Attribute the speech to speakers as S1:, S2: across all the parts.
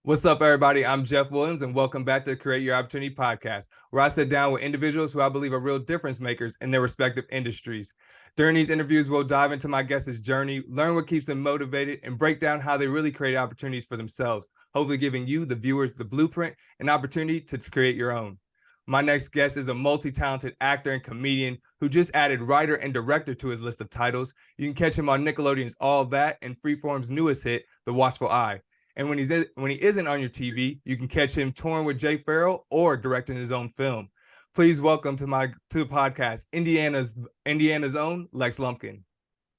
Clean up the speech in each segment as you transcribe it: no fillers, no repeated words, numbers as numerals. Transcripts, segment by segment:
S1: What's up, everybody? I'm Jeff Williams, and welcome back to the Create Your Opportunity podcast, where I sit down with individuals who I believe are real difference makers in their respective industries. During these interviews, we'll dive into my guests' journey, learn what keeps them motivated, and break down how they really create opportunities for themselves, hopefully giving you, the viewers, the blueprint and opportunity to create your own. My next guest is a multi-talented actor and comedian who just added writer and director to his list of titles. You can catch him on Nickelodeon's All That and Freeforms' newest hit, The Watchful Eye. And when he isn't on your TV, you can catch him touring with Jay Pharoah or directing his own film. Please welcome to the podcast, Indiana's own Lex Lumpkin.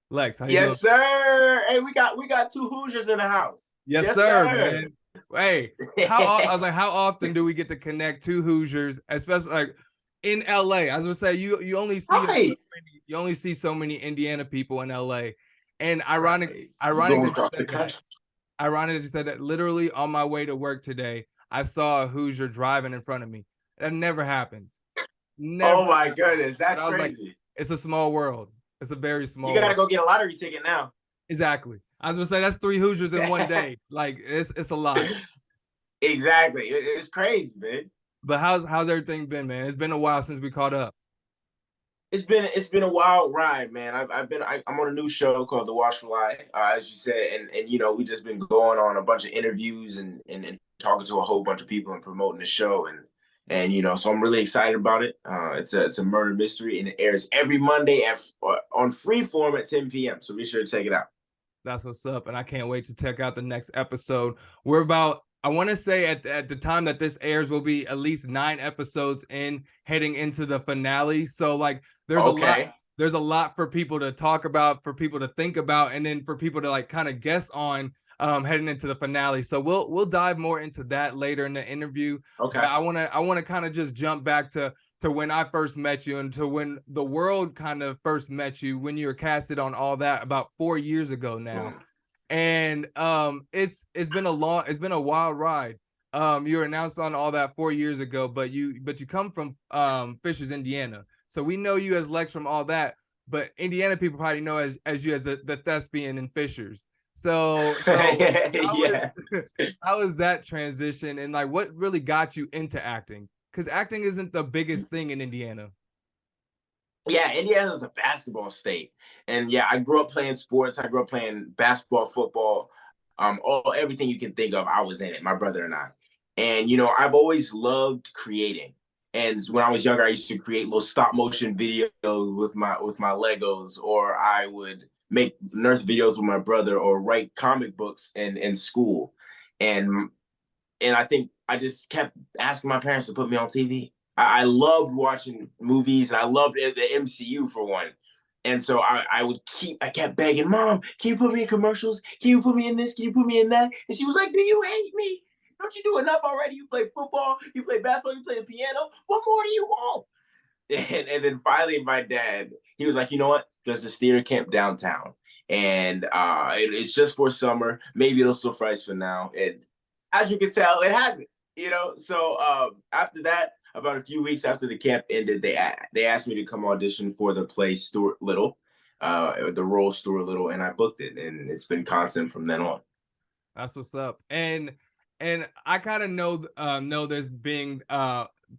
S1: Lex, how you doing?
S2: Yes, sir. Hey, we got two Hoosiers in the house.
S1: Yes, sir, man. Hey, I was like, how often do we get to connect two Hoosiers, especially like in LA? I was gonna say you only see so many Indiana people in LA, and ironically you said that literally on my way to work today, I saw a Hoosier driving in front of me. That never happens. Never.
S2: Oh my goodness, that's crazy.
S1: Like, it's a small world. It's a very small
S2: You gotta
S1: world.
S2: go get a lottery ticket now.
S1: Exactly. I was gonna say that's 3 Hoosiers in one day. Like it's a lot.
S2: Exactly. It's crazy, man.
S1: But how's everything been, man? It's been a while since we caught up.
S2: It's been a wild ride, man. I'm on a new show called The Watchful Eye, as you said, and you know, we just been going on a bunch of interviews and talking to a whole bunch of people and promoting the show, and you know, so I'm really excited about it. It's a murder mystery, and it airs every Monday on Freeform at 10 p.m. So be sure to check it out.
S1: That's what's up, and I can't wait to check out the next episode. I want to say at the time that this airs, will be at least 9 episodes in, heading into the finale. So like, there's a lot for people to talk about, for people to think about, and then for people to like kind of guess on heading into the finale. So we'll dive more into that later in the interview.
S2: Okay.
S1: But I want to kind of just jump back to when I first met you and to when the world kind of first met you, when you were casted on All That about 4 years ago now. And it's been a wild ride. You were announced on All That 4 years ago, but you come from Fishers, Indiana. So we know you as Lex from All That, but Indiana people probably know as you as the thespian in Fishers. So how was that transition, and like what really got you into acting? Because acting isn't the biggest thing in Indiana.
S2: Yeah, Indiana is a basketball state, and yeah, I grew up playing sports. I grew up playing basketball, football, everything you can think of. I was in it, my brother and I. And you know, I've always loved creating. And when I was younger, I used to create little stop motion videos with my Legos, or I would make nerd videos with my brother, or write comic books in school. And I think I just kept asking my parents to put me on TV. I loved watching movies, and I loved the MCU for one. And so I kept begging, Mom, can you put me in commercials? Can you put me in this? Can you put me in that? And she was like, do you hate me? Don't you do enough already? You play football, you play basketball, you play the piano. What more do you want? And then finally my dad, he was like, you know what? There's this theater camp downtown. And it's just for summer. Maybe it'll suffice for now. And as you can tell, it hasn't. You know, so after that, about a few weeks after the camp ended, they asked me to come audition for the play Stuart Little, the role Stuart Little, and I booked it, and it's been constant from then on.
S1: That's what's up. And I kind of know this being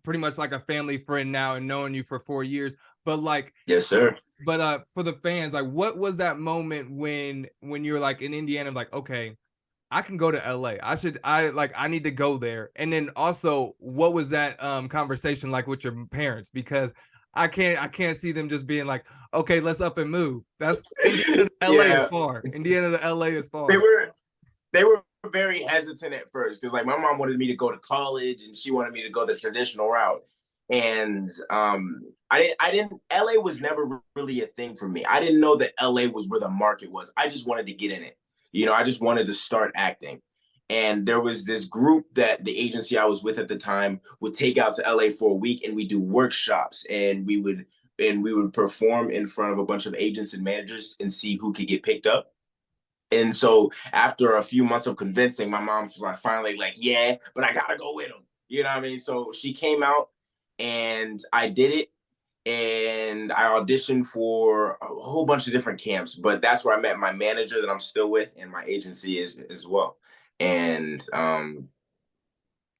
S1: pretty much like a family friend now, and knowing you for 4 years. But like,
S2: yes, sir.
S1: But for the fans, like, what was that moment when you were like in Indiana, like, okay, I can go to LA. I need to go there. And then also, what was that conversation like with your parents? Because I can't see them just being like, okay, let's up and move. That's Indiana to LA is far. Indiana to LA is far.
S2: They were very hesitant at first, because like my mom wanted me to go to college, and she wanted me to go the traditional route. And I didn't LA was never really a thing for me. I didn't know that LA was where the market was. I just wanted to get in it. You know, I just wanted to start acting. And there was this group that the agency I was with at the time would take out to LA for a week, and we do workshops, and we would perform in front of a bunch of agents and managers and see who could get picked up. And so after a few months of convincing, my mom was like, finally like, yeah, but I gotta go with him. You know what I mean? So she came out, and I did it. And I auditioned for a whole bunch of different camps, but that's where I met my manager that I'm still with, and my agency is as well. And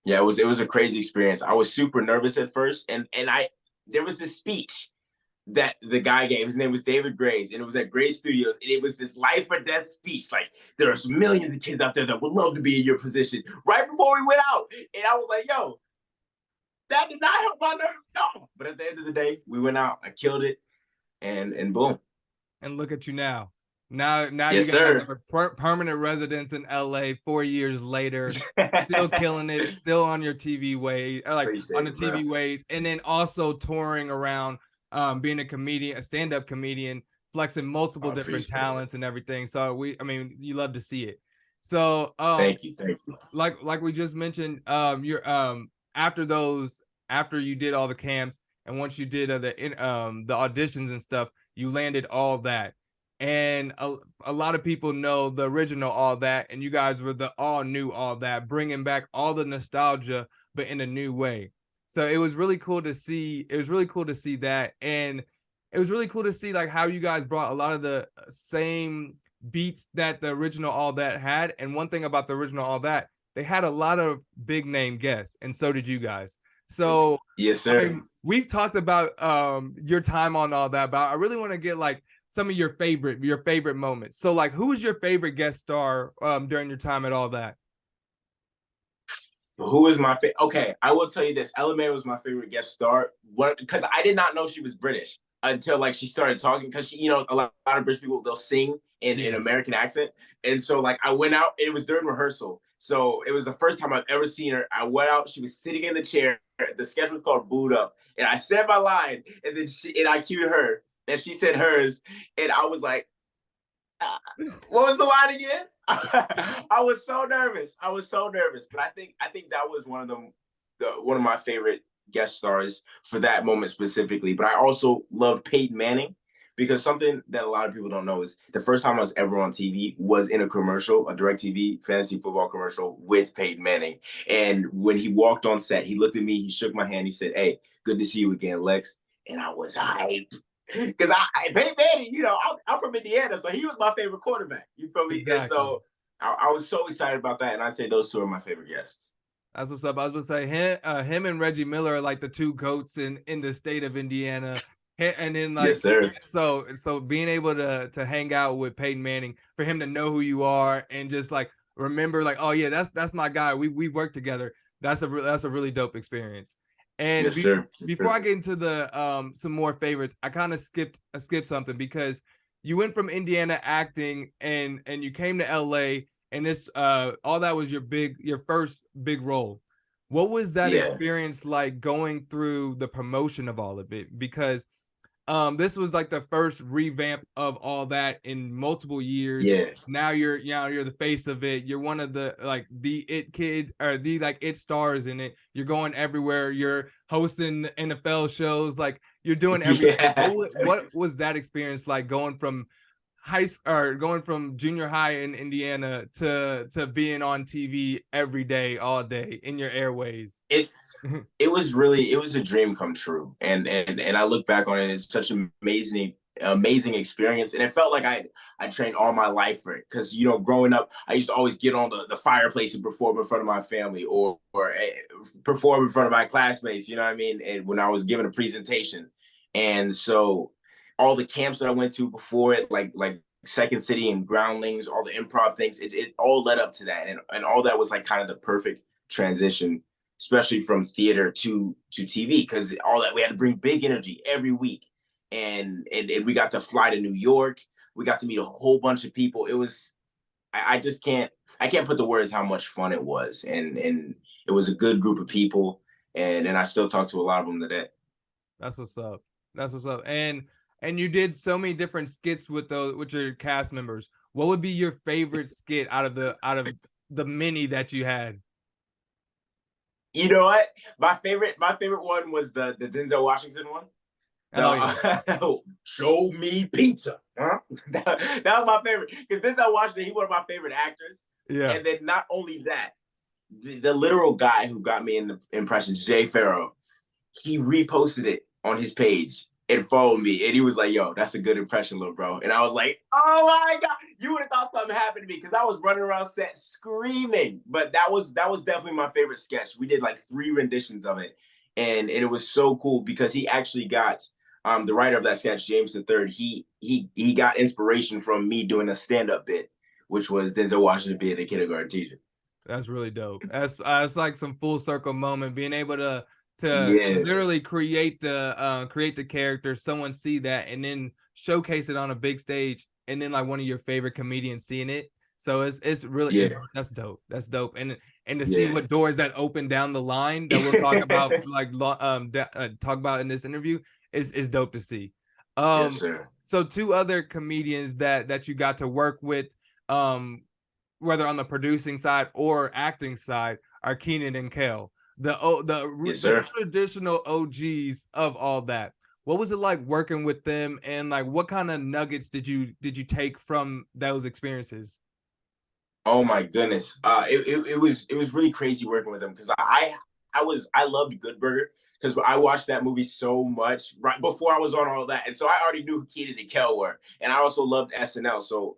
S2: Yeah, it was a crazy experience. I was super nervous at first, and there was this speech that the guy gave. His name was David Grays, and it was at Gray Studios, and it was this life or death speech. Like, there's millions of kids out there that would love to be in your position. Right before we went out, and I was like, yo, that did not help my nerves at all. But at the end of the day, we went out. I killed it, and boom.
S1: And look at you now. Now you
S2: Yes,
S1: guys
S2: sir.
S1: have a permanent residence in LA 4 years later, still killing it, still on your TV way, like on
S2: Appreciate
S1: the
S2: it, bro.
S1: TV waves, and then also touring around, being a comedian, a stand-up comedian, flexing multiple
S2: I
S1: different
S2: appreciate it.
S1: talents and everything. So I mean, you love to see it. So
S2: Thank you. Thank you.
S1: like we just mentioned, you're after those, after you did all the camps and once you did the auditions and stuff, you landed all that. And a lot of people know the original All That, and you guys were the all new All That, bringing back all the nostalgia but in a new way. So it was really cool to see. It was really cool to see that, and it was really cool to see like how you guys brought a lot of the same beats that the original All That had. And one thing about the original All That, they had a lot of big name guests, and so did you guys. So
S2: Yes,
S1: I
S2: sir.
S1: mean, we've talked about your time on All That, but I really want to get like some of your favorite moments. So like, who was your favorite guest star during your time at All That?
S2: Who was my favorite? Okay, I will tell you this. LMA was my favorite guest star. What? Because I did not know she was British until like she started talking. Because a lot of British people, they'll sing in
S1: Yeah.
S2: American accent, and so like I went out. It was during rehearsal, so it was the first time I've ever seen her. I went out. She was sitting in the chair. The sketch was called "Booed Up," and I said my line, and then I cued her, and she said hers, and I was like, what was the line again? I was so nervous. I was so nervous, but I think that was one of my favorite guest stars for that moment specifically. But I also loved Peyton Manning because something that a lot of people don't know is the first time I was ever on TV was in a commercial, a DirecTV fantasy football commercial with Peyton Manning. And when he walked on set, he looked at me, he shook my hand, he said, "Hey, good to see you again, Lex." And I was hyped. Because Peyton Manning, I'm from Indiana, so he was my favorite quarterback. You feel me? And
S1: Exactly.
S2: so I was so excited about that, and I'd say those two are my favorite guests.
S1: That's what's up. I was gonna say him and Reggie Miller are like the two goats in the state of Indiana. And then like
S2: Yes, sir.
S1: so being able to hang out with Peyton Manning, for him to know who you are and just like remember like, oh yeah, that's my guy. We work together. That's a really dope experience. And
S2: Yes, sir. Yes,
S1: before
S2: sir.
S1: I get into the some more favorites, I kind of skipped something because you went from Indiana acting and you came to LA, and this All That was your first big role. What was that
S2: Yeah,
S1: experience like going through the promotion of all of it? Because this was like the first revamp of All That in multiple years.
S2: yeah.
S1: Now you're the face of it. You're one of the like the it kid or the like it stars in it. You're going everywhere. You're hosting NFL shows. Like you're doing everything.
S2: Yeah.
S1: What was that experience like going from going from junior high in Indiana to being on TV every day, all day in your airways?
S2: it's it was a dream come true, and I look back on it, it's such an amazing experience, and it felt like I trained all my life for it, because growing up I used to always get on the fireplace and perform in front of my family, or perform in front of my classmates, you know what I mean, and when I was giving a presentation. And so all the camps that I went to before it, like Second City and Groundlings, all the improv things, it all led up to that, and all that was like kind of the perfect transition, especially from theater to TV, because all that we had to bring big energy every week, and we got to fly to New York. We got to meet a whole bunch of people. It was I just can't put the words how much fun it was, and it was a good group of people, and I still talk to a lot of them today.
S1: That's what's up. That's what's up. And you did so many different skits with your cast members. What would be your favorite skit out of the many that you had?
S2: You know what? My favorite one was the Denzel Washington one.
S1: Oh yeah.
S2: Show me pizza. Huh? That was my favorite, because Denzel Washington, he one of my favorite actors.
S1: Yeah.
S2: And then not only that, the literal guy who got me in the impressions, Jay Pharoah, he reposted it on his page and followed me, and he was like, "Yo, that's a good impression, little bro." And I was like, "Oh my god, You would have thought something happened to me because I was running around set screaming. But that was definitely my favorite sketch. We did like 3 renditions of it, and it was so cool because he actually got the writer of that sketch, James the Third. He got inspiration from me doing a stand-up bit, which was Denzel Washington being the kindergarten teacher.
S1: That's really dope. That's it's like some full circle moment, being able to
S2: Yeah,
S1: literally create the character, someone see that, and then showcase it on a big stage, and then like one of your favorite comedians seeing it. So it's really
S2: yeah,
S1: that's dope. That's dope. And to see
S2: yeah.
S1: what doors that open down the line that we'll talk about like talk about in this interview is dope to see.
S2: Yes, sir.
S1: So 2 other comedians that you got to work with, whether on the producing side or acting side, are Keenan and Kel,
S2: Yes,
S1: the
S2: sir.
S1: traditional OGs of all that. What was it like working with them, and like what kind of nuggets did you take from those experiences?
S2: Oh my goodness. It was really crazy working with him because I loved Good Burger because I watched that movie so much right before I was on all that, and so I already knew who Keenan and Kel were, and I also loved SNL. So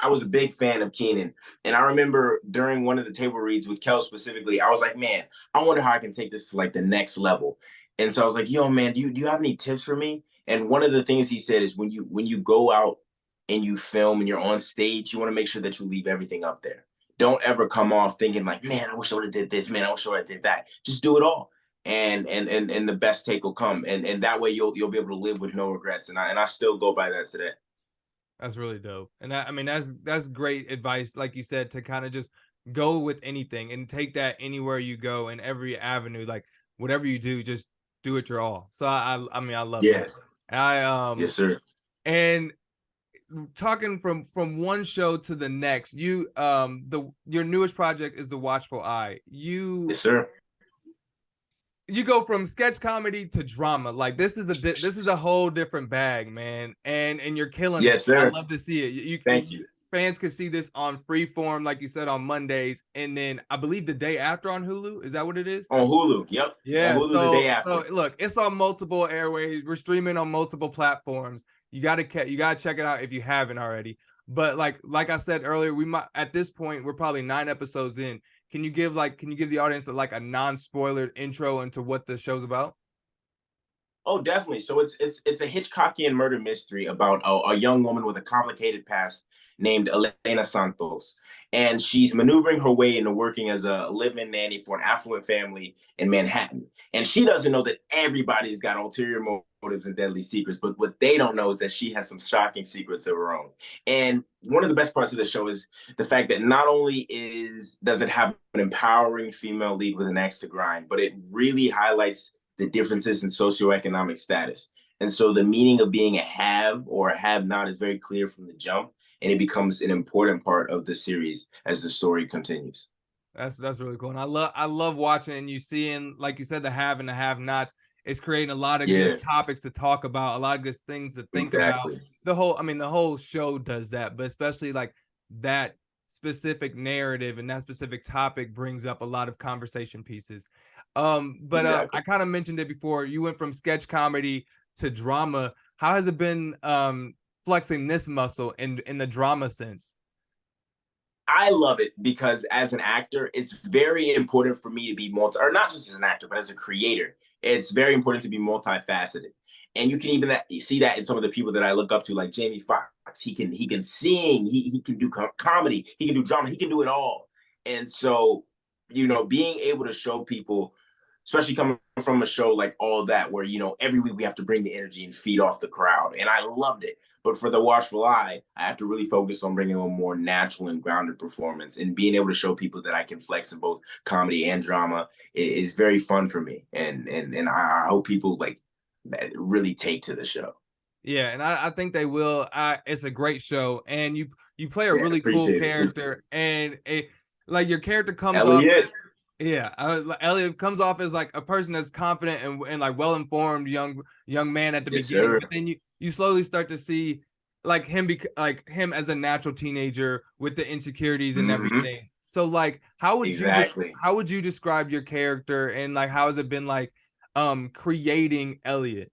S2: I was a big fan of Keenan, and I remember during one of the table reads with Kel specifically, I was like, man, I wonder how I can take this to like the next level. And so I was like, yo, man, do you have any tips for me? And one of the things he said is when you go out and you film and you're on stage, you want to make sure that you leave everything up there. Don't ever come off thinking like, man, I wish I would have did this, man, I wish I would have did that. Just do it all. And the best take will come. And that way you'll be able to live with no regrets. And I still go by that today.
S1: That's really dope. And I mean, that's great advice, like you said, to kind of just go with anything and take that anywhere you go in every avenue. Like whatever you do, just do it your all. So I mean, I love that.
S2: Yes.
S1: I
S2: Yes, sir.
S1: and talking from one show to the next, your newest project is the Watchful Eye.
S2: Yes, sir.
S1: You go from sketch comedy to drama. Like this is a whole different bag, man. And you're killing it.
S2: Yes,
S1: I
S2: sir.
S1: love to see it.
S2: Thank you.
S1: Fans can see this on Freeform, like you said, on Mondays, and then I believe the day after on Hulu. Is that what it is?
S2: On Hulu. Yep. On
S1: Yeah.
S2: Hulu the day
S1: So
S2: after.
S1: look, it's on multiple airways. We're streaming on multiple platforms. You gotta check it out if you haven't already. But like I said earlier, we might at this point we're probably 9 episodes in. Can you give the audience a non-spoiler intro into what the show's about?
S2: Oh, definitely. So it's a Hitchcockian murder mystery about a young woman with a complicated past named Elena Santos, and she's maneuvering her way into working as a live-in nanny for an affluent family in Manhattan. And she doesn't know that everybody's got ulterior motives and deadly secrets, but what they don't know is that she has some shocking secrets of her own. And one of the best parts of the show is the fact that not only does it have an empowering female lead with an axe to grind, but it really highlights the differences in socioeconomic status. And so the meaning of being a have or a have not is very clear from the jump, and it becomes an important part of the series as the story continues.
S1: That's really cool. And I love watching and you seeing, like you said, the have and the have nots. It's creating a lot of
S2: Yeah,
S1: good topics to talk about, a lot of good things to think about.
S2: exactly.
S1: The whole show does that, but especially like that specific narrative and that specific topic brings up a lot of conversation pieces. But
S2: Exactly.
S1: I kind of mentioned it before. You went from sketch comedy to drama. How has it been flexing this muscle in the drama sense?
S2: I love it because as an actor, it's very important for me to be or not just as an actor, but as a creator, it's very important to be multifaceted. And you can even see that in some of the people that I look up to, like Jamie Foxx. He can sing, he can do comedy, he can do drama, he can do it all. And so, being able to show people, especially coming from a show like All That, where every week we have to bring the energy and feed off the crowd, and I loved it. But for the Watchful Eye, I have to really focus on bringing a more natural and grounded performance, and being able to show people that I can flex in both comedy and drama is very fun for me, and I hope people like really take to the show.
S1: Yeah, and I think they will. It's a great show, and you play a
S2: Yeah,
S1: really cool
S2: appreciate it.
S1: character, and like your character comes off.
S2: Elliot.
S1: Yeah, Elliot comes off as like a person that's confident and like well informed young man at the
S2: Yes,
S1: beginning,
S2: sir.
S1: but then you slowly start to see like him as a natural teenager with the insecurities and
S2: Mm-hmm.
S1: everything. So like,
S2: Exactly.
S1: how would you describe your character, and like how has it been like creating Elliot?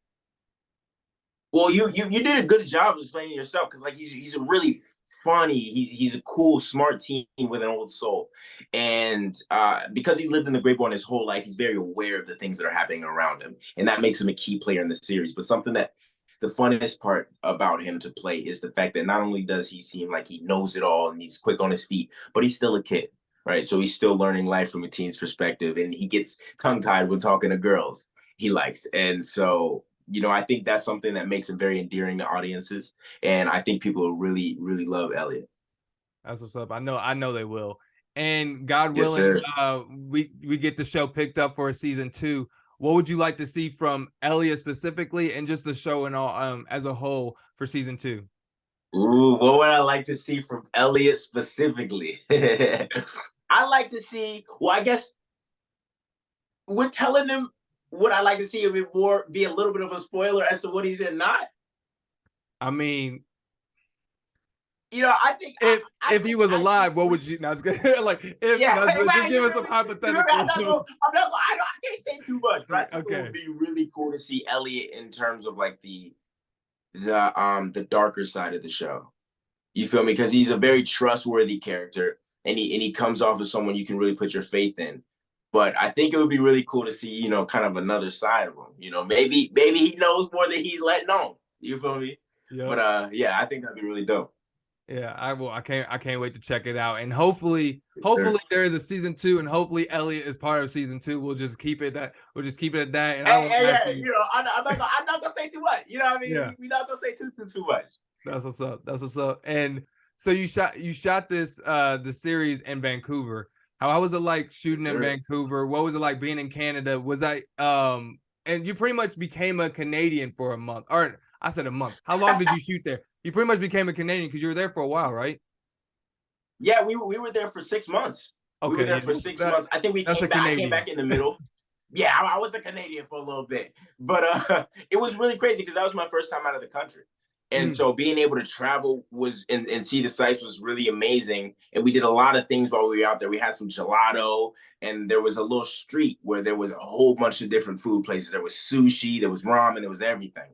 S2: Well, you did a good job of explaining yourself because like he's a really funny. He's a cool, smart teen with an old soul. And because he's lived in the Great Ball his whole life, he's very aware of the things that are happening around him. And that makes him a key player in the series. But something that the funniest part about him to play is the fact that not only does he seem like he knows it all and he's quick on his feet, but he's still a kid, right? So he's still learning life from a teen's perspective, and he gets tongue-tied when talking to girls he likes. And so, I think that's something that makes him very endearing to audiences, and I think people will really, really love Elliot.
S1: That's what's up. I know they will. And God
S2: Yes,
S1: willing,
S2: sir.
S1: we get the show picked up for a season 2. What would you like to see from Elliot specifically, and just the show and all as a whole for season 2?
S2: Ooh, what would I like to see from Elliot specifically? I like to see. Well, I guess we're telling him what I like to see. Be a little bit of a spoiler as to what he's in. Not.
S1: I mean,
S2: I think
S1: if he was alive, what would you? No, just like just give us some hypothetical.
S2: I can't say too much, but I think it would be really cool to see Elliot in terms of like the darker side of the show. You feel me? Because he's a very trustworthy character, and he comes off as someone you can really put your faith in. But I think it would be really cool to see, kind of another side of him. Maybe he knows more than he's letting on. You feel me? Yep. But I think that'd be really dope.
S1: Yeah, I will. I can't wait to check it out. And hopefully there is a season 2, and hopefully Elliot is part of season 2. We'll just keep it at that. And
S2: I'm not gonna say too much. You know what I mean? Yeah. We're not gonna say too much.
S1: That's what's up. That's what's up. And so you shot this the series in Vancouver. How was it like shooting in Vancouver? What was it like being in Canada? Was I and you pretty much became a Canadian for a month. Or I said a month. How long did you shoot there? You pretty much became a Canadian because you were there for a while, right?
S2: Yeah, we were there for 6 months. Okay, we were there for 6 months. I think I came back in the middle. Yeah, I was a Canadian for a little bit. But it was really crazy because that was my first time out of the country. And so being able to travel and see the sights was really amazing. And we did a lot of things while we were out there. We had some gelato, and there was a little street where there was a whole bunch of different food places. There was sushi, there was ramen, there was everything.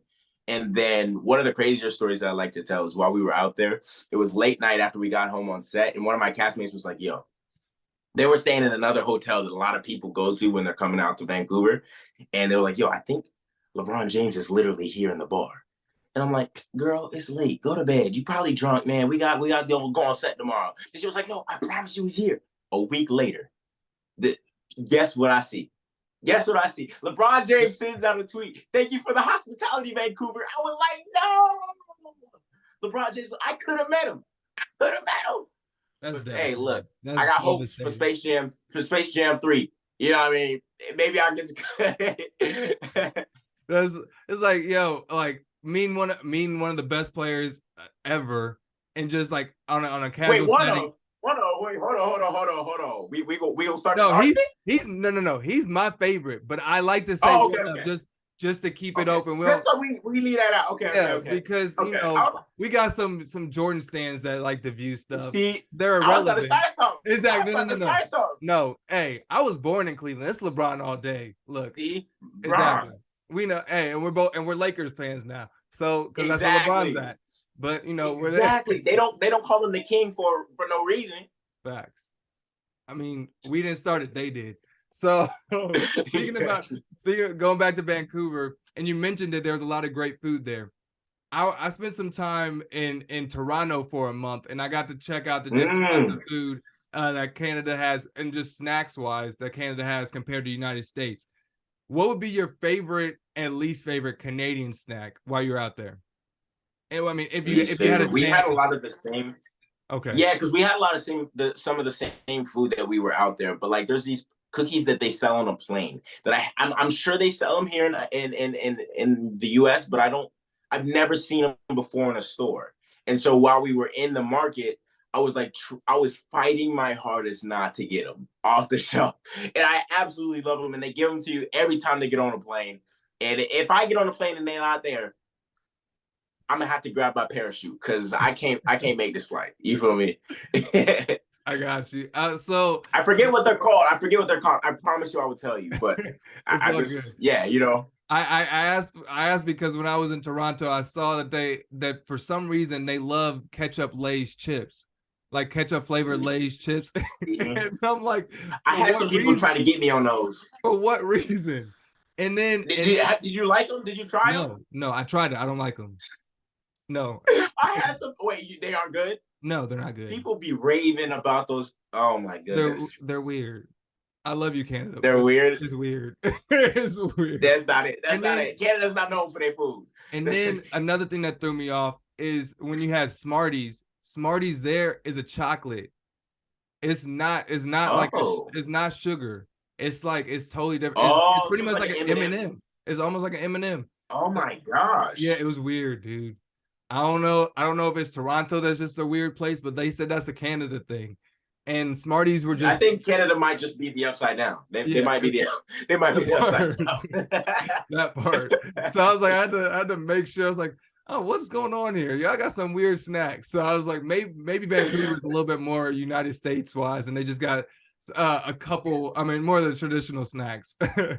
S2: And then one of the crazier stories that I like to tell is while we were out there, it was late night after we got home on set, and one of my castmates was like, yo, they were staying in another hotel that a lot of people go to when they're coming out to Vancouver. And they were like, yo, I think LeBron James is literally here in the bar. And I'm like, girl, it's late. Go to bed. You probably drunk, man. We got to go on set tomorrow. And she was like, no, I promise you he's here. A week later, guess what I see? Guess what I see? LeBron James sends out a tweet. Thank you for the hospitality, Vancouver. I was like, no. LeBron James, I could have met him. Hey, look, I got hopes for Space Jam 3. You know what I mean? Maybe I'll get to
S1: it's like, yo, like mean one of the best players ever, and just like on a casual setting.
S2: Hold on. We gonna start.
S1: No, he's my favorite, but I like to say just to keep it open.
S2: So we leave that out. Okay.
S1: Because we got some Jordan stands that like to view stuff.
S2: See,
S1: they're irrelevant.
S2: Exactly.
S1: No. Hey, I was born in Cleveland. It's LeBron all day. Look,
S2: see,
S1: exactly. We know. Hey, and we're Lakers fans now. So because that's where LeBron's at. But
S2: exactly. They don't call him the king for no reason.
S1: Facts. I mean, we didn't start it; they did. So speaking of going back to Vancouver, and you mentioned that there's a lot of great food there. I spent some time in Toronto for a month, and I got to check out the different kinds of food that Canada has, and just snacks wise that Canada has compared to the United States. What would be your favorite and least favorite Canadian snack while you're out there? And I mean, if you had a chance,
S2: we had a lot of the same.
S1: Okay.
S2: Yeah, because we had a lot of some of the same food that we were out there. But like, there's these cookies that they sell on a plane that I'm sure they sell them here in the US, but I've never seen them before in a store. And so while we were in the market, I was like, I was fighting my hardest not to get them off the shelf. And I absolutely love them. And they give them to you every time they get on a plane. And if I get on a plane and they're not there, I'm gonna have to grab my parachute because I can't make this flight. You feel me?
S1: I got you. So
S2: I forget what they're called. I promise you I will tell you. But I just, good. Yeah,
S1: I asked because when I was in Toronto, I saw that for some reason they love ketchup Lay's chips, like ketchup flavored Lay's chips.
S2: Mhm.
S1: And I'm like,
S2: I
S1: for
S2: had
S1: what
S2: some people trying to
S1: reason?
S2: get me on those.
S1: For what reason? And then and then
S2: Did you like them? Did you try them?
S1: no, I tried it. I don't like them. No,
S2: I had some. Wait, they aren't good.
S1: no, they're not good.
S2: People be raving about those. Oh my
S1: They're
S2: goodness,
S1: they're weird. I love you, Canada,
S2: they're
S1: but
S2: weird.
S1: it's weird. It's weird.
S2: That's not it. That's
S1: And
S2: not
S1: then
S2: it. Canada's not known for their food.
S1: and then another thing that threw me off is when you had Smarties. Smarties there is a chocolate. It's not like
S2: Oh,
S1: it's not sugar. It's like it's totally different. It's
S2: oh,
S1: pretty
S2: so it's
S1: much
S2: like
S1: like
S2: an
S1: an
S2: M&M.
S1: M&M. It's almost like an M&M.
S2: Oh
S1: But
S2: my
S1: yeah,
S2: gosh.
S1: it was weird, dude. I don't know. I don't know if it's Toronto that's just a weird place, but they said that's a Canada thing. And Smarties were
S2: I
S1: just
S2: think Canada might just be the upside down. They
S1: yeah,
S2: might be the they might be
S1: that
S2: the upside
S1: part.
S2: down.
S1: That part. So I was like, I had to make sure. I was like, oh, what's going on here? Y'all got some weird snacks. So I was like, maybe Vancouver's a little bit more United States wise, and they just got a couple. I mean, more of the traditional snacks that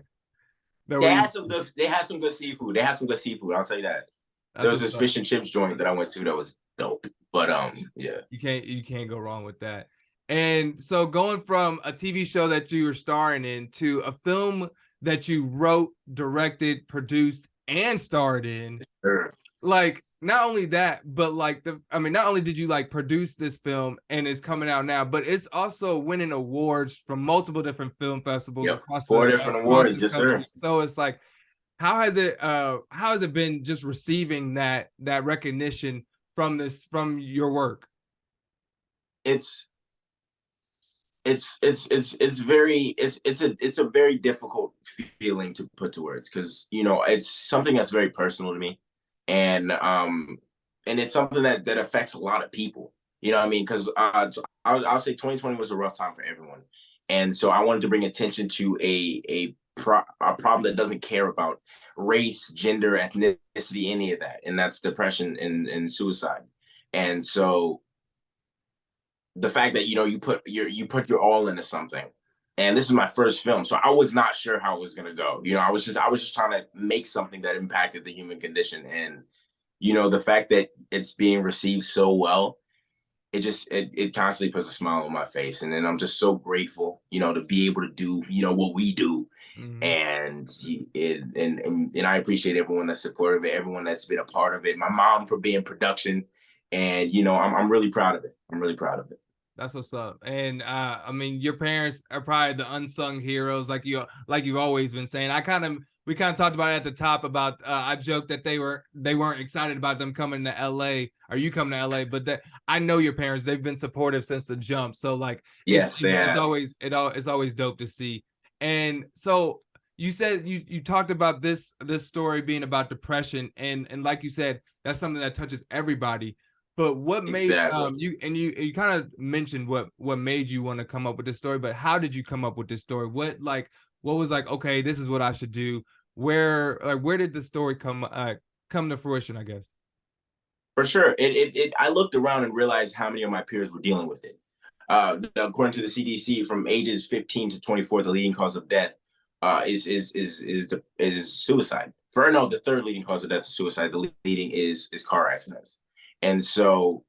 S2: They
S1: we're
S2: had
S1: used
S2: some
S1: to.
S2: good. They had some good seafood. They had some good seafood. I'll tell you that. There
S1: That's
S2: was
S1: what's
S2: this
S1: up.
S2: fish and chips joint that I went to that was dope. But yeah.
S1: You can't go wrong with that. And so going from a TV show that you were starring in to a film that you wrote, directed, produced, and starred in,
S2: Sure.
S1: like not only that, but like not only did you like produce this film and it's coming out now, but it's also winning awards from multiple different film festivals
S2: Yep.
S1: across the
S2: 4 different
S1: across
S2: awards,
S1: this
S2: yes, sir.
S1: country. So it's like, how has it been just receiving that recognition from your work?
S2: It's it's a very difficult feeling to put to words because it's something that's very personal to me, and it's something that affects a lot of people. You know what I mean? Because I'll say 2020 was a rough time for everyone, and so I wanted to bring attention to a problem that doesn't care about race, gender, ethnicity, any of that, and that's depression and suicide. And so the fact that you put your all into something, and this is my first film, so I was not sure how it was going to go. I was just trying to make something that impacted the human condition, and the fact that it's being received so well, it constantly puts a smile on my face, and then I'm just so grateful to be able to do what we do.
S1: Mhm.
S2: And I appreciate everyone that's supportive of it, everyone that's been a part of it, my mom for being production, and I'm really proud of it. I'm really proud of it.
S1: That's what's up. And I mean, your parents are probably the unsung heroes, like you've always been saying. We kind of talked about it at the top about I joked that they weren't excited about them coming to LA or you coming to LA, but that I know your parents, they've been supportive since the jump. So like
S2: Yes, they have.
S1: it's always dope to see. And so you said you talked about this story being about depression, and like you said, that's something that touches everybody. But what made
S2: Exactly.
S1: you kind of mentioned what made you want to come up with this story, but how did you come up with this story? What was like, okay, this is what I should do? Where did the story come to fruition, I guess?
S2: For sure. I looked around and realized how many of my peers were dealing with it. According to the CDC, from ages 15 to 24, the leading cause of death is suicide. For no, the third leading cause of death is suicide. The leading is car accidents. And so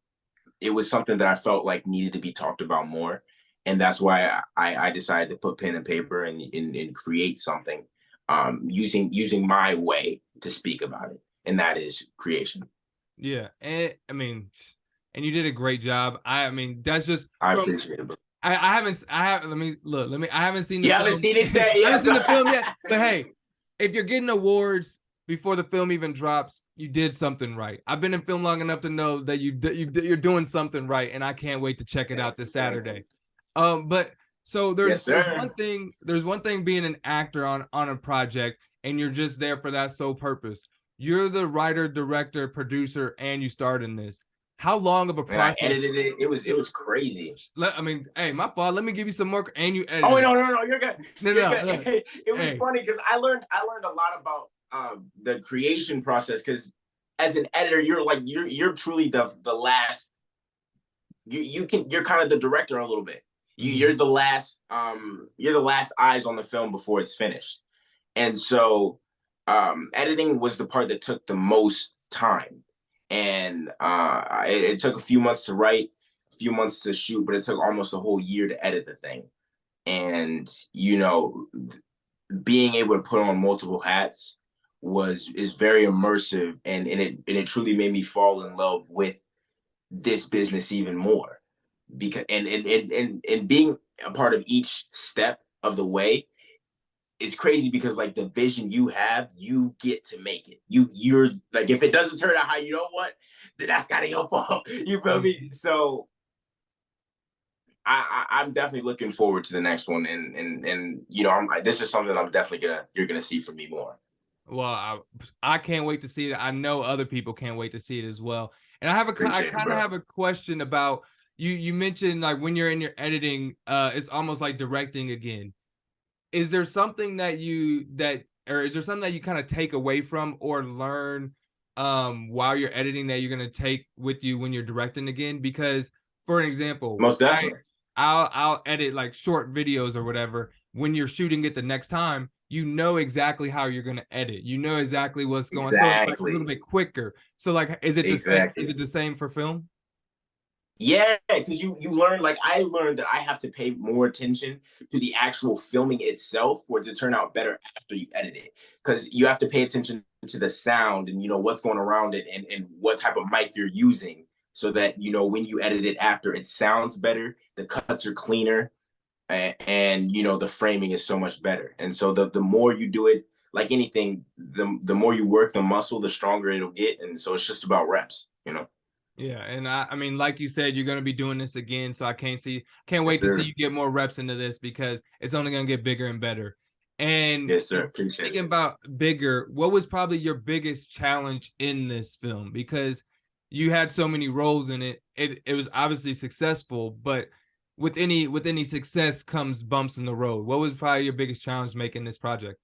S2: it was something that I felt like needed to be talked about more. And that's why I decided to put pen and paper and create something using my way to speak about it. And that is creation.
S1: Yeah, and I mean, and you did a great job. I mean, that's just
S2: I
S1: from
S2: appreciate it.
S1: I haven't I have let me look let me I haven't seen the
S2: You haven't
S1: film.
S2: seen it yet?
S1: I haven't
S2: Yes.
S1: seen the film yet, but hey, if you're getting awards before the film even drops, you did something right. I've been in film long enough to know that you're doing something right, and I can't wait to check it out this Saturday. But so
S2: Yes,
S1: there's
S2: sir.
S1: one thing being an actor on a project, and you're just there for that sole purpose. You're the writer, director, producer, and you starred in this. How long of a
S2: And I
S1: process?
S2: edited it. It was crazy.
S1: I mean, hey, my fault. Let me give you some more, and you
S2: Oh
S1: edited it.
S2: no, no, no, you're good.
S1: No,
S2: You're
S1: no,
S2: good.
S1: no.
S2: It was
S1: Hey,
S2: funny because I learned a lot about the creation process because as an editor, you're truly the last. You're kind of the director a little bit. You're
S1: mhm.
S2: the last eyes on the film before it's finished. And so editing was the part that took the most time. And it took a few months to write, a few months to shoot, but it took almost a whole year to edit the thing. And, being able to put on multiple hats is very immersive, and it truly made me fall in love with this business even more, because and being a part of each step of the way, it's crazy because like the vision you have, you get to make it. You're like, if it doesn't turn out how you don't want, then that's kind of your fault. You feel me? So I'm definitely looking forward to the next one, and this is something I'm definitely you're gonna see from me more.
S1: Well, I can't wait to see it. I know other people can't wait to see it as well. And I
S2: Appreciate it,
S1: kind of
S2: bro.
S1: have a question about you. You mentioned like when you're in your editing, it's almost like directing again. Is there something or is there something that you kind of take away from or learn while you're editing that you're gonna take with you when you're directing again? Because for an example,
S2: Most definitely.
S1: I'll edit like short videos or whatever. When you're shooting it the next time, you know exactly how you're gonna edit. You know exactly what's going. So it's like a little
S2: Exactly.
S1: bit quicker. So like, is it the same? Is
S2: Exactly.
S1: it the same for film?
S2: Yeah, because you learn, like I learned that I have to pay more attention to the actual filming itself for it to turn out better after you edit it. Because you have to pay attention to the sound and what's going around it, and what type of mic you're using, so that when you edit it after, it sounds better, the cuts are cleaner, and the framing is so much better. And so the more you do it, like anything, the more you work the muscle, the stronger it'll get. And so it's just about reps.
S1: Yeah, and I mean, like you said, you're gonna be doing this again, so can't
S2: Yes,
S1: wait to see
S2: sir.
S1: you get more reps into this because it's only gonna get bigger and better. And
S2: Yes, sir. Appreciate it.
S1: speaking about bigger, what was probably your biggest challenge in this film? Because you had so many roles in it. It was obviously successful, but with any success comes bumps in the road. What was probably your biggest challenge making this project?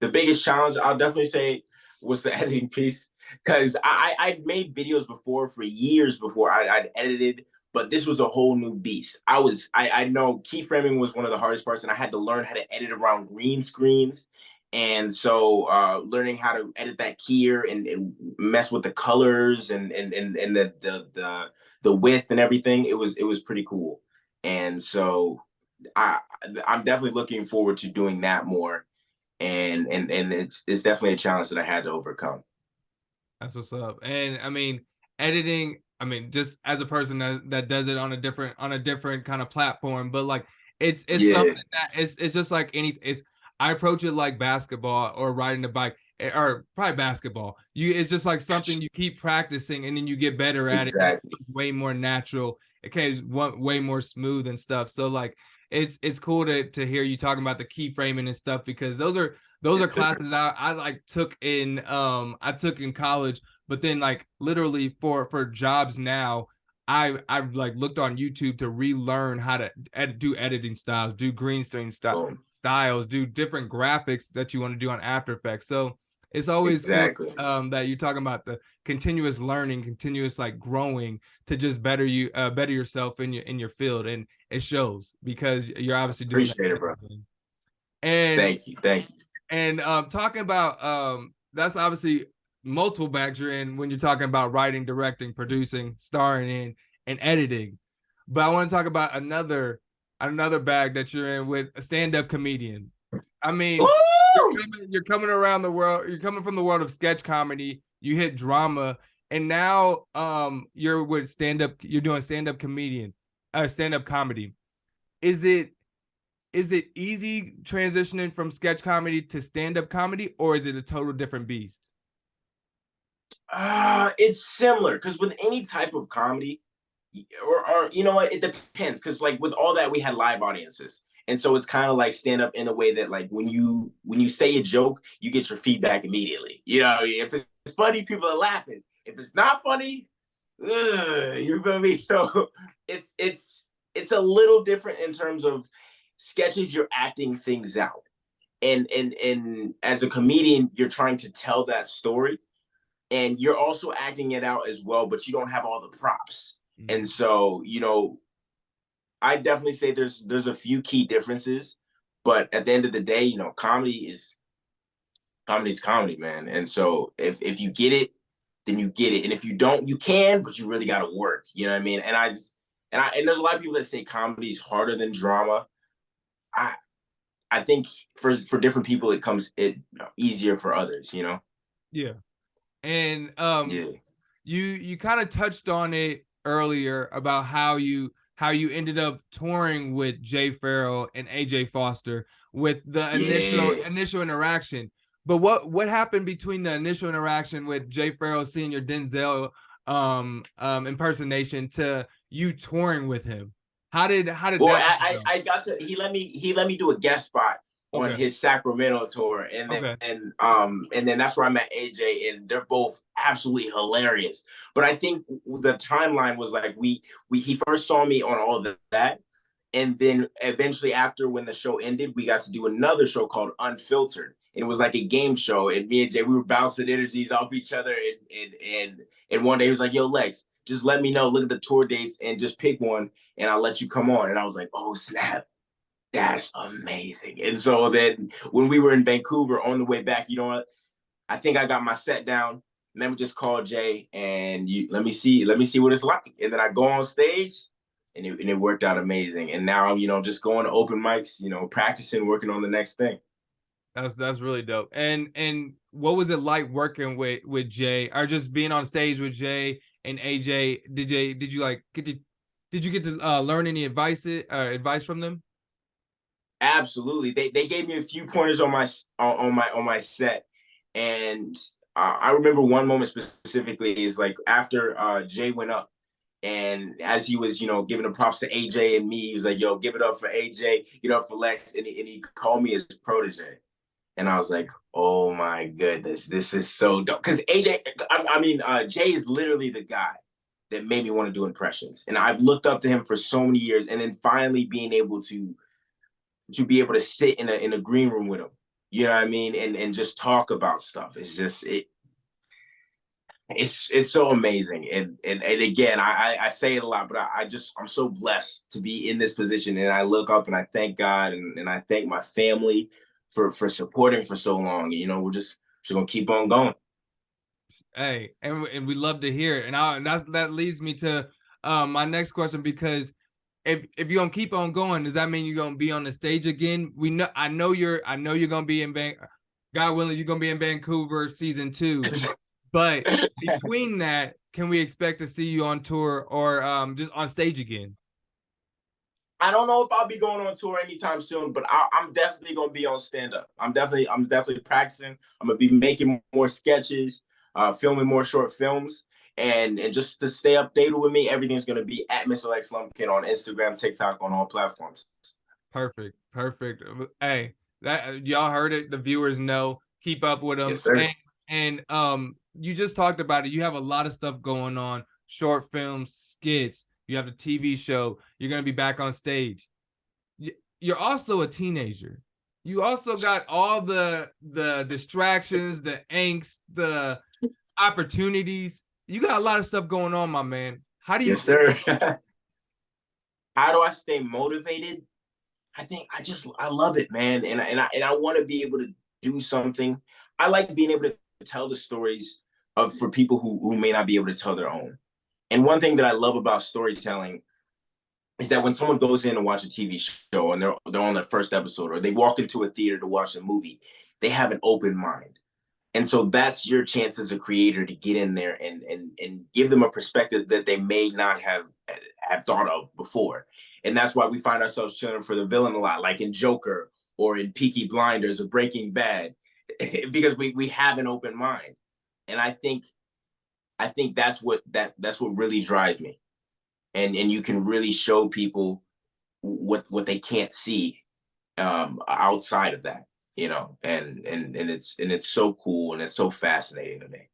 S2: The biggest challenge I'll definitely say was the editing piece, because I'd made videos before for years before I'd edited, but this was a whole new beast. I know keyframing was one of the hardest parts, and I had to learn how to edit around green screens. And so learning how to edit that keyer, and mess with the colors, and the width and everything, it was pretty cool. And so I I'm definitely looking forward to doing that more, and it's definitely a challenge that I had to overcome.
S1: That's what's up. And I mean, editing, I mean, just as a person that does it on a different kind of platform, but like it's
S2: Yeah,
S1: something that it's just like it's I approach it like basketball or riding a bike or probably basketball. It's just like something you keep practicing and then you get better at it and it
S2: exactly.
S1: becomes way more natural. It becomes way more smooth and stuff. So like it's cool to hear you talking about the keyframing and stuff because those are
S2: Yes, sir.
S1: classes I like I took in college, but then like literally for jobs now, I've like looked on YouTube to relearn how to do editing styles, do green screen
S2: Boom.
S1: styles, do different graphics that you want to do on After Effects. So it's always cool
S2: Exactly.
S1: that you're talking about the continuous learning, continuous like growing to just better yourself in your field, and it shows because you're obviously doing
S2: Appreciate it,
S1: that.
S2: bro.
S1: And
S2: Thank you. Thank you.
S1: talking about that's obviously multiple bags you're in when you're talking about writing, directing, producing, starring in, and editing. But I want to talk about another bag that you're in with a stand-up comedian. I mean,
S2: Woo!
S1: you're coming around the world, you're coming from the world of sketch comedy, you hit drama, and now you're with you're doing stand-up comedy. Is it is it easy transitioning from sketch comedy to stand-up comedy, or is it a total different beast?
S2: It's similar, because with any type of comedy, or you know what, it depends, because like with all that, we had live audiences, and so it's kind of like stand up in a way that, like, when you say a joke, you get your feedback immediately. If it's funny, people are laughing. If it's not funny, you feel me? So it's a little different in terms of sketches. You're acting things out, and as a comedian, you're trying to tell that story, and you're also acting it out as well, but you don't have all the props. And
S1: Mm.
S2: so, I definitely say there's a few key differences, but at the end of the day, comedy Comedy's comedy, man. And so if you get it, then you get it. And if you don't, you can, but you really got to work. You know what I mean? And there's a lot of people that say comedy is harder than drama. I I think for different people it easier for others. You know?
S1: Yeah. And
S2: Yeah.
S1: you kind of touched on it earlier about how you ended up touring with Jay Pharoah and AJ Foster with the initial
S2: Yeah.
S1: initial interaction. But what happened between the initial interaction with Jay Pharoah seeing your Denzel impersonation to you touring with him? How did
S2: Well,
S1: that go?
S2: I got to he let me do a guest spot on
S1: Okay.
S2: his Sacramento tour,
S1: Okay.
S2: and then that's where I met AJ, and they're both absolutely hilarious. But I think the timeline was like we he first saw me on all of that, and then eventually after when the show ended, we got to do another show called Unfiltered. And it was like a game show, and me and Jay we were bouncing energies off each other, and one day he was like, "Yo, Lex, just let me know, look at the tour dates, and just pick one, and I'll let you come on." And I was like, "Oh snap, that's amazing!" And so then when we were in Vancouver on the way back, you know what? I think I got my set down. And then we just called Jay and let me see what it's like. And then I go on stage, and it worked out amazing. And now I'm just going to open mics, practicing, working on the next thing.
S1: That's really dope. And what was it like working with Jay, or just being on stage with Jay and AJ? Did you like did you get to learn any advice from them?
S2: Absolutely. They gave me a few pointers on my set, and I remember one moment specifically is like after Jay went up, and as he was giving the props to AJ and me, he was like, "Yo, give it up for AJ, give it up for Lex," and he called me his protege, and I was like, "Oh my goodness, this is so dope." Because Jay is literally the guy that made me want to do impressions, and I've looked up to him for so many years, and then finally being able to be able to sit in a green room with him, you know what I mean, and just talk about stuff. It's just it's so amazing. And again, I say it a lot, but I'm so blessed to be in this position. And I look up and I thank God and I thank my family for supporting for so long. We're just gonna keep on going.
S1: Hey, and we love to hear it. And that leads me to my next question, because if you're gonna keep on going, does that mean you're gonna be on the stage again? I know you're gonna be God willing, you're gonna be in Vancouver season 2. But between that, can we expect to see you on tour or just on stage again?
S2: I don't know if I'll be going on tour anytime soon, but I'm definitely gonna be on stand up. I'm definitely practicing. I'm gonna be making more sketches, filming more short films, and just to stay updated with me, everything's gonna be at Mr. Lex Lumpkin on Instagram, TikTok, on all platforms.
S1: Perfect, perfect. Hey, that y'all heard it. The viewers know. Keep up with them.
S2: Yes, sir.
S1: And you just talked about it. You have a lot of stuff going on. Short films, skits. You have a TV show. You're gonna be back on stage. You're also a teenager. You also got all the distractions, the angst, the opportunities. You got a lot of stuff going on, my man. How do you
S2: Yes, sir. How do I stay motivated? I think I love it, man, and I want to be able to do something. I like being able to tell the stories of for people who may not be able to tell their own. And one thing that I love about storytelling is that when someone goes in to watch a TV show and they're on the first episode, or they walk into a theater to watch a movie, they have an open mind. And so that's your chance as a creator to get in there and give them a perspective that they may not have thought of before. And that's why we find ourselves chilling for the villain a lot, like in Joker or in Peaky Blinders or Breaking Bad, because we have an open mind. And I think that's what really drives me. And you can really show people what they can't see outside of that, and it's so cool and it's so fascinating to me.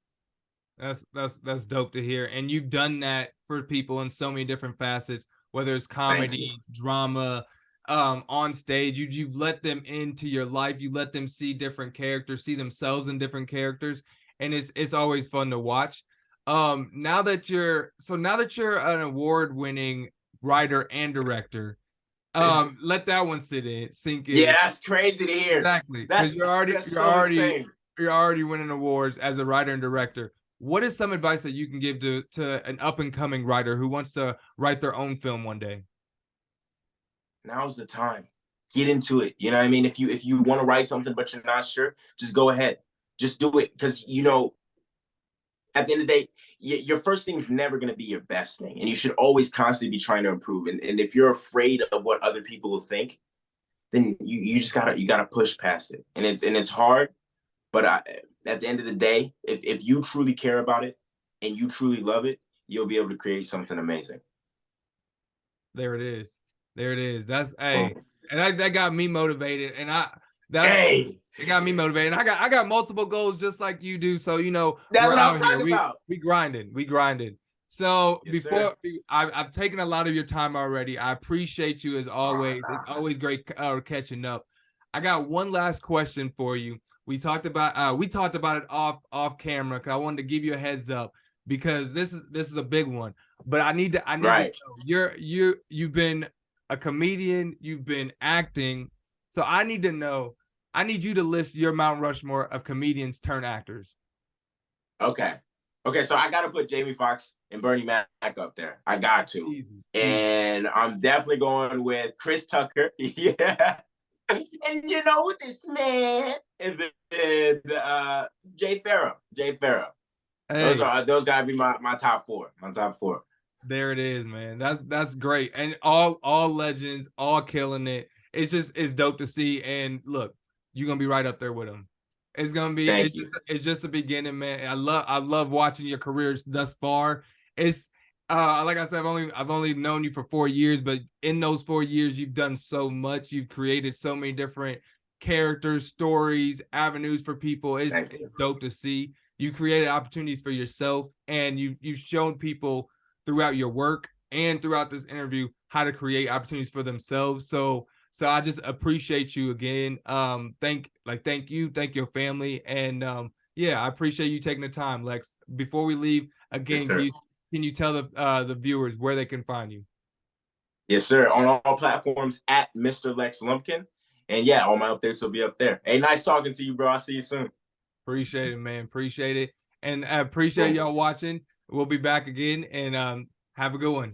S1: That's dope to hear. And you've done that for people in so many different facets, whether it's
S2: Thank you.
S1: comedy, drama, on stage. You've let them into your life. You let them see different characters, see themselves in different characters, and it's always fun to watch. Now that you're an award-winning writer and director, let that one sink
S2: Yeah,
S1: in.
S2: that's crazy to hear.
S1: Exactly, because
S2: That's so insane.
S1: already winning awards as a writer and director. What is some advice that you can give to an up and coming writer who wants to write their own film one day?
S2: Now's the time. Get into it. You know what I mean? If you want to write something but you're not sure, just go ahead. Just do it, because at the end of the day, your first thing is never going to be your best thing, and you should always constantly be trying to improve. And if you're afraid of what other people will think, then you just gotta push past it. And it's hard, but at the end of the day, if you truly care about it and you truly love it, you'll be able to create something amazing.
S1: There it is. There it is. That's hey,
S2: Boom.
S1: and that got me motivated. And
S2: Hey,
S1: it got me motivated. And I got multiple goals just like you do. So
S2: that's
S1: we're
S2: what I'm
S1: out here.
S2: talking about.
S1: We grinding. We grinding. So
S2: Yes, sir.
S1: I've taken a lot of your time already. I appreciate you as always. It's always great catching up. I got one last question for you. We talked about it off camera because I wanted to give you a heads up because this is a big one. But I need to
S2: Right.
S1: know you've been a comedian, you've been acting. So I need to know, I need you to list your Mount Rushmore of comedians turn actors.
S2: Okay. Okay, so I gotta put Jamie Foxx and Bernie Mac up there. I got to.
S1: Easy.
S2: And I'm definitely going with Chris Tucker. Yeah. And this man. And then Jay Pharoah. Jay Pharoah.
S1: Hey,
S2: Those gotta be my top four. My top four.
S1: there it is, man. That's great. And all legends, all killing it. It's dope to see. And look, you're gonna be right up there with them. It's gonna be
S2: Thank you.
S1: it's just the beginning, man. I love watching your careers thus far. It's like I said, I've only known you for 4 years, but in those 4 years, you've done so much. You've created so many different characters, stories, avenues for people. It's dope to see. You created opportunities for yourself, and you've shown people throughout your work and throughout this interview how to create opportunities for themselves. So I just appreciate you again. Thank you, thank your family, and yeah, I appreciate you taking the time, Lex. Before we leave, again,
S2: Yes,
S1: can you tell the viewers where they can find you?
S2: Yes, sir. On all platforms at Mr. Lex Lumpkin. And yeah, all my updates will be up there. Hey, nice talking to you, bro. I'll see you soon.
S1: Appreciate it, man. Appreciate it. And I appreciate y'all watching. We'll be back again, and have a good one.